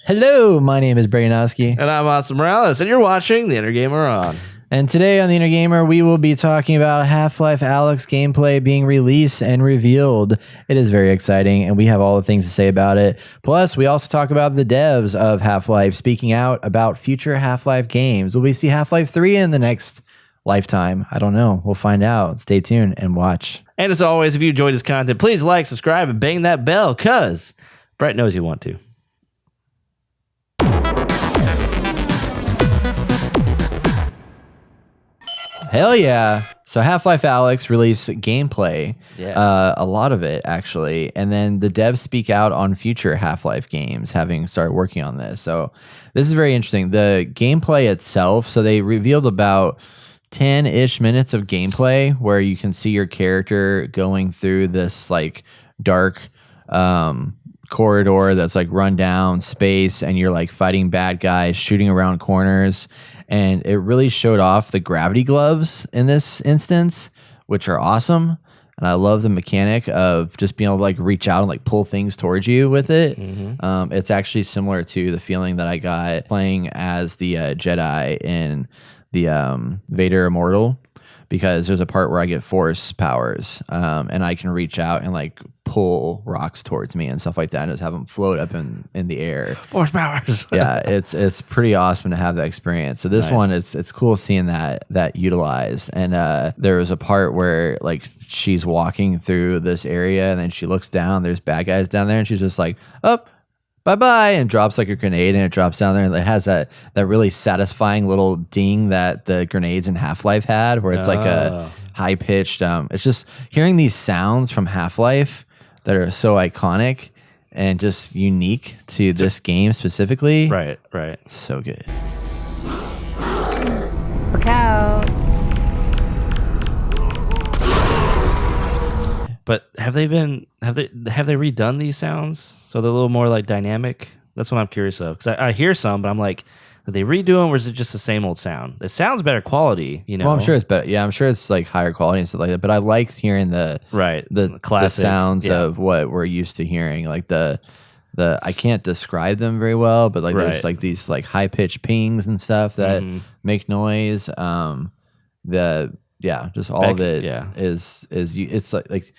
Hello, my name is Brayanowski. And I'm Austin Morales, and you're watching The Inner Gamer On. And today on The Inner Gamer, we will be talking about Half Life Alyx gameplay being released and revealed. It is very exciting, and we have all the things to say about it. Plus, we also talk about the devs of Half-Life speaking out about future Half-Life games. Will we see Half-Life 3 in the next lifetime? I don't know. We'll find out. Stay tuned and watch. And as always, if you enjoyed this content, please like, subscribe, and bang that bell, because Brett knows you want to. Hell yeah. So Half-Life Alyx released gameplay, Yes. a lot of it actually, and then the devs speak out on future Half-Life games, having started working on this. So this is very interesting. The gameplay itself, so they revealed about 10-ish minutes of gameplay where you can see your character going through this like dark corridor that's like run down space, and you're like fighting bad guys, shooting around corners. And it really showed off the gravity gloves in this instance, which are awesome. And I love the mechanic of just being able to like reach out and like pull things towards you with it. Mm-hmm. It's actually similar to the feeling that I got playing as the Jedi in the Vader Immortal, because there's a part where I get force powers, and I can reach out and like pull rocks towards me and stuff like that, and just have them float up in the air. Force powers. Yeah, it's pretty awesome to have that experience. So this one, it's cool seeing that utilized. And there was a part where like she's walking through this area, and then she looks down. There's bad guys down there, and she's just like, "Up, bye-bye," and drops like a grenade, and it drops down there, and it has that really satisfying little ding that the grenades in Half-Life had, where it's like a high-pitched, it's just hearing these sounds from Half-Life that are so iconic and just unique to this game specifically. Right. So good. Look out. But have they redone these sounds so they're a little more like dynamic? That's what I'm curious of, because I hear some, but I'm like, did they redo them, or is it just the same old sound? It sounds better quality, you know. Well, I'm sure it's better. Yeah, I'm sure it's like higher quality and stuff like that. But I like hearing the classic sounds of what we're used to hearing. Like the I can't describe them very well, but like there's like these like high pitched pings and stuff that make noise. Just all of it is it's like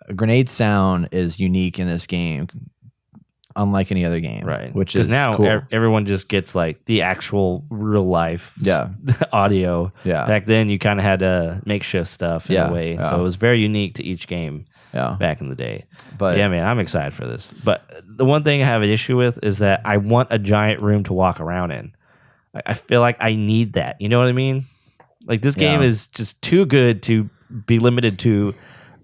a grenade sound is unique in this game, unlike any other game, right? Which is now cool. Everyone just gets like the actual real life audio. Yeah. Back then you kind of had to makeshift stuff in a way, so it was very unique to each game. Back in the day. But yeah, man, I'm excited for this. But the one thing I have an issue with is that I want a giant room to walk around in. I feel like I need that. You know what I mean? Like this game is just too good to be limited to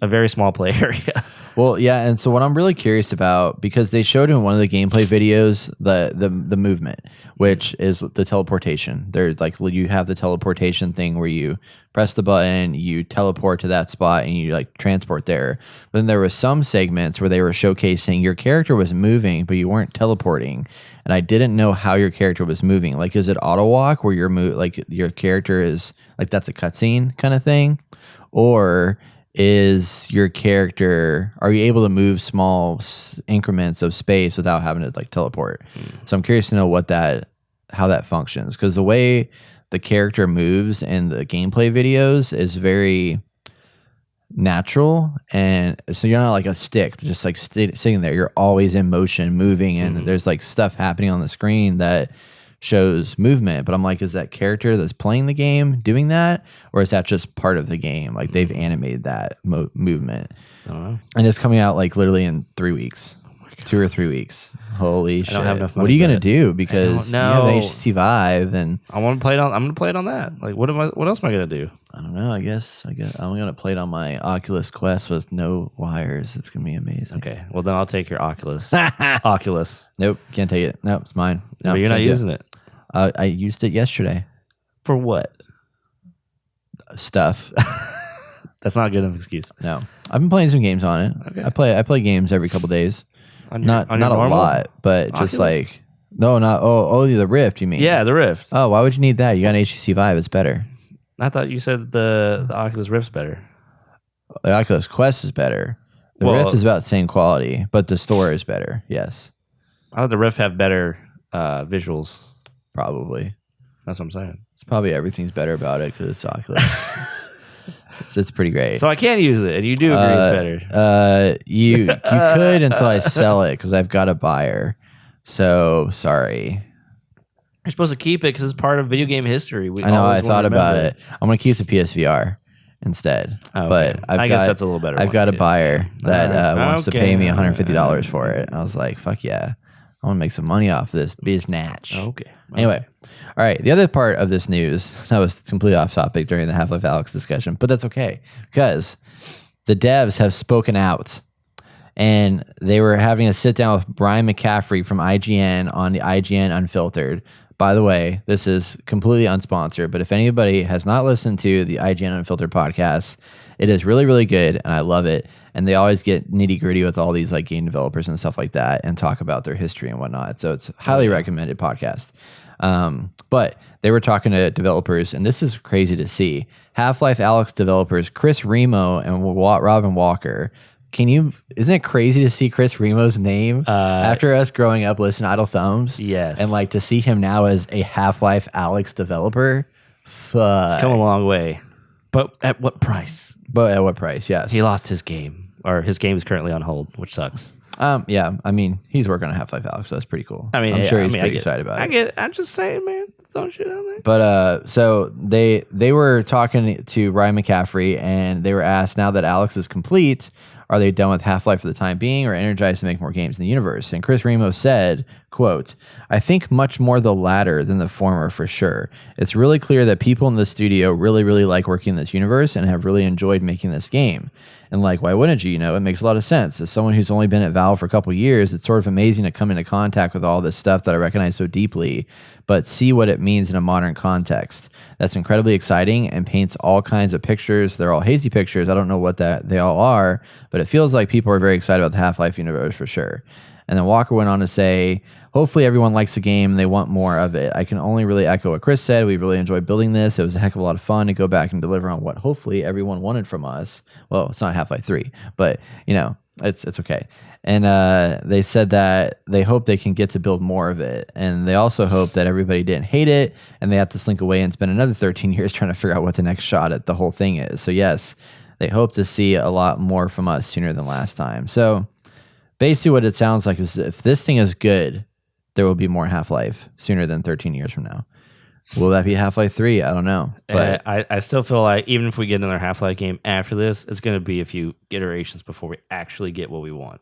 a very small play area. Well, yeah, and so what I'm really curious about, because they showed in one of the gameplay videos the movement, which is the teleportation. They're like, you have the teleportation thing where you press the button, you teleport to that spot, and you like transport there. But then there were some segments where they were showcasing your character was moving, but you weren't teleporting, and I didn't know how your character was moving. Like, is it auto walk where like your character is like that's a cutscene kind of thing, or is your character, are you able to move small increments of space without having to like teleport? So I'm curious to know how that functions, because the way the character moves in the gameplay videos is very natural, and so you're not like a stick just like sitting there. You're always in motion, moving, and there's like stuff happening on the screen that shows movement. But I'm like, is that character that's playing the game doing that, or is that just part of the game? Like they've animated that movement. I don't know. And it's coming out like literally in 3 weeks. 2 or 3 weeks. Holy shit. Don't have enough money what are you for gonna that. do? Because you have an HTC Vive, and I want to play it on. I'm gonna play it on that. Like, what else am I gonna do? I don't know. I guess I'm gonna play it on my Oculus Quest with no wires. It's gonna be amazing. Okay, well then I'll take your Oculus. Oculus. Nope, can't take it. Nope, it's mine. No, But you're not using it. I used it yesterday. For what? Stuff. That's not a good enough excuse. No, I've been playing some games on it. Okay. I play games every couple days. Not a normal lot, but Oculus? just like the Rift. You mean? Yeah, the Rift. Oh, why would you need that? You got an HTC Vive. It's better. I thought you said the Oculus Rift's better. The Oculus Quest is better. The Rift is about the same quality, but the store is better. Yes. I thought the Rift have better visuals. Probably. That's what I'm saying. It's probably everything's better about it because it's Oculus. It's pretty great. So I can't use it, and you do agree it's better. You could until I sell it because I've got a buyer. So sorry. You're supposed to keep it because it's part of video game history. I know. I thought about it. I'm gonna keep the PSVR instead. Oh, okay. But I guess that's a little better. I've got a buyer that wants to pay me $150 for it. I was like, fuck yeah. I want to make some money off this biznatch. Okay. Anyway, all right. The other part of this news, that was completely off topic during the Half Life Alyx discussion, but that's okay because the devs have spoken out and they were having a sit down with Brian McCaffrey from IGN on the IGN Unfiltered. By the way, this is completely unsponsored, but if anybody has not listened to the IGN Unfiltered podcast, it is really, really good, and I love it. And they always get nitty gritty with all these like game developers and stuff like that, and talk about their history and whatnot. So it's a highly recommended podcast. But they were talking to developers, and this is crazy to see. Half Life Alyx developers Chris Remo and Robin Walker. Isn't it crazy to see Chris Remo's name after us growing up listening to Idle Thumbs? Yes. And like to see him now as a Half Life Alyx developer? Fuck. It's come a long way. But at what price? Yes. He lost his game, or his game is currently on hold, which sucks. Yeah, I mean, he's working on Half Life Alyx, so that's pretty cool. I mean, I'm sure he's pretty excited about it. I'm just saying, man, throwing shit out there. But so they were talking to Ryan McCaffrey, and they were asked, now that Alyx is complete, are they done with Half-Life for the time being or energized to make more games in the universe? And Chris Remo said, quote, I think much more the latter than the former for sure. It's really clear that people in the studio really, really like working in this universe and have really enjoyed making this game. And like, why wouldn't you? You know, it makes a lot of sense. As someone who's only been at Valve for a couple of years, it's sort of amazing to come into contact with all this stuff that I recognize so deeply, but see what it means in a modern context. That's incredibly exciting and paints all kinds of pictures. They're all hazy pictures. I don't know what they all are, but it feels like people are very excited about the Half-Life universe for sure. And then Walker went on to say, hopefully everyone likes the game and they want more of it. I can only really echo what Chris said. We really enjoyed building this. It was a heck of a lot of fun to go back and deliver on what hopefully everyone wanted from us. Well, it's not Half-Life 3, but you know, it's okay. And they said that they hope they can get to build more of it. And they also hope that everybody didn't hate it and they have to slink away and spend another 13 years trying to figure out what the next shot at the whole thing is. So yes, they hope to see a lot more from us sooner than last time. So basically what it sounds like is if this thing is good, there will be more Half-Life sooner than 13 years from now. Will that be Half-Life 3? I don't know. But I still feel like even if we get another Half-Life game after this, it's going to be a few iterations before we actually get what we want.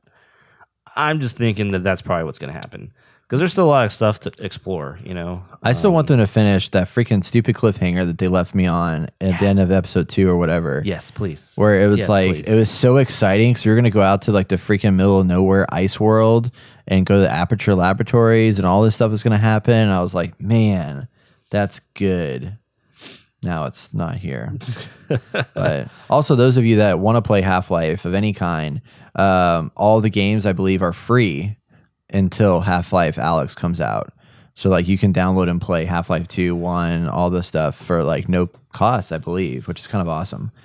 I'm just thinking that that's probably what's going to happen. Because there's still a lot of stuff to explore, you know? I still want them to finish that freaking stupid cliffhanger that they left me on at the end of episode 2 or whatever. Yes, please. Where it was it was so exciting because we were going to go out to like the freaking middle of nowhere ice world and go to the Aperture Laboratories and all this stuff was going to happen. And I was like, man, that's good. Now it's not here. But also those of you that want to play Half-Life of any kind, all the games I believe are free until Half-Life Alyx comes out. So like you can download and play Half-Life 2, 1, all the stuff for like no cost, I believe, which is kind of awesome.